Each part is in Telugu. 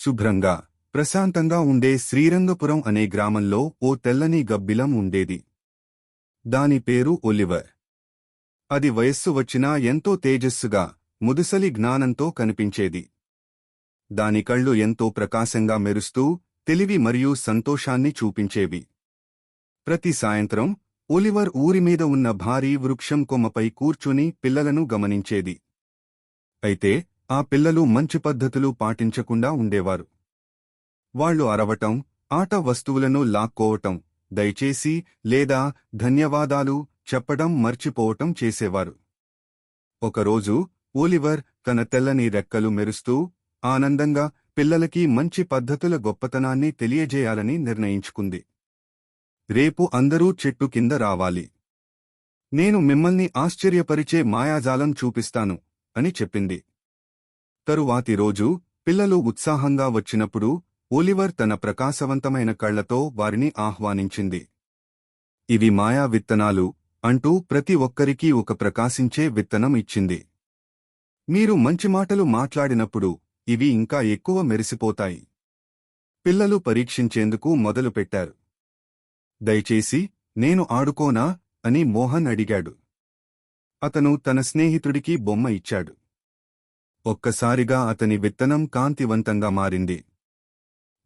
శుభ్రంగా ప్రశాంతంగా ఉండే శ్రీరంగపురం అనే గ్రామంలో ఓ తెల్లని గబ్బిలం ఉండేది. దాని పేరు ఒలివర్. అది వయస్సు వచ్చినా ఎంతో తేజస్సుగా, ముదుసలి జ్ఞానంతో కనిపించేది. దాని కళ్ళు ఎంతో ప్రకాశంగా మెరుస్తూ తెలివి మరియు సంతోషాన్ని చూపించేవి. ప్రతి సాయంత్రం ఒలివర్ ఊరిమీద ఉన్న భారీ వృక్షం కొమ్మపై కూర్చుని పిల్లలను గమనించేది. అయితే ఆ పిల్లలు మంచి పద్ధతులు పాటించకుండా ఉండేవారు. వాళ్లు అరవటం, ఆట వస్తువులను లాక్కోవటం, దయచేసి లేదా ధన్యవాదాలు చెప్పడం మర్చిపోవటం చేసేవారు. ఒకరోజు ఒలివర్ తన తెల్లని రెక్కలు మెరుస్తూ ఆనందంగా పిల్లలకి మంచి పద్ధతుల గొప్పతనాన్ని తెలియజేయాలని నిర్ణయించుకుంది. రేపు అందరూ చెట్టు కింద రావాలి. నేను మిమ్మల్ని ఆశ్చర్యపరిచే మాయాజాలం చూపిస్తాను అని చెప్పింది. తరువాతి రోజు పిల్లలు ఉత్సాహంగా వచ్చినప్పుడు ఒలివర్ తన ప్రకాశవంతమైన కళ్లతో వారిని ఆహ్వానించింది. ఇవి మాయా విత్తనాలు అంటూ ప్రతి ఒక్కరికీ ఒక ప్రకాశించే విత్తనం ఇచ్చింది. మీరు మంచి మాటలు మాట్లాడినప్పుడు ఇవి ఇంకా ఎక్కువ మెరిసిపోతాయి. పిల్లలు పరీక్షించేందుకు మొదలుపెట్టారు. దయచేసి నేను ఆడుకోనా అని మోహన్ అడిగాడు. అతను తన స్నేహితుడికి బొమ్మ ఇచ్చాడు. ఒక్కసారిగా అతని విత్తనం కాంతివంతంగా మారింది.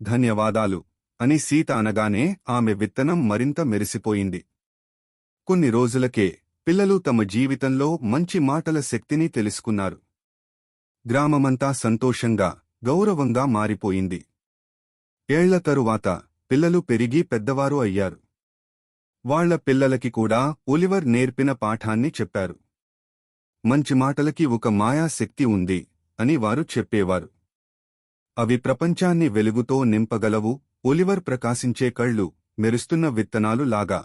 ధన్యవాదాలు అని సీత అనగానే ఆమె విత్తనం మరింత మెరిసిపోయింది. కొన్ని రోజులకే పిల్లలు తమ జీవితంలో మంచి మాటల శక్తిని తెలుసుకున్నారు. గ్రామమంతా సంతోషంగా, గౌరవంగా మారిపోయింది. ఏళ్ల తరువాత పిల్లలు పెరిగి పెద్దవారు అయ్యారు. వాళ్ల పిల్లలకి కూడా ఒలివర్ నేర్పిన పాఠాన్ని చెప్పారు. మంచి మాటలకి ఒక మాయా శక్తి ఉంది అని వారు చెప్పేవారు. అవి ప్రపంచాన్ని వెలుగుతో నింపగలవు. ఒలివర్ ప్రకాశించే కళ్ళు మెరుస్తున్న విత్తనాలు లాగా.